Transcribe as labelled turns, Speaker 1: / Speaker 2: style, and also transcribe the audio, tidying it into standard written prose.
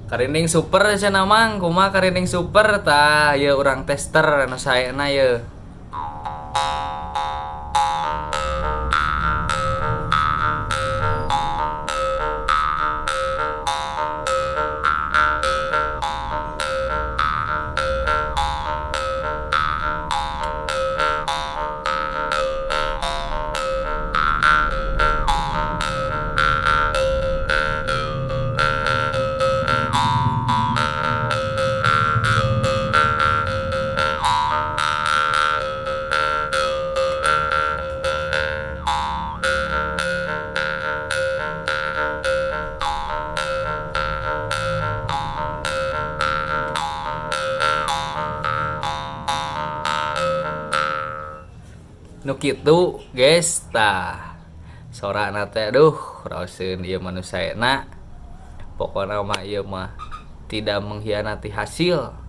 Speaker 1: Karinding super cenah mang, kumaha karinding super tah ye urang tester anu saena ye. Nu kitu guys tah sorana teh aduh raoseun ieu manusaena pokona mah ieu mah tidak mengkhianati hasil.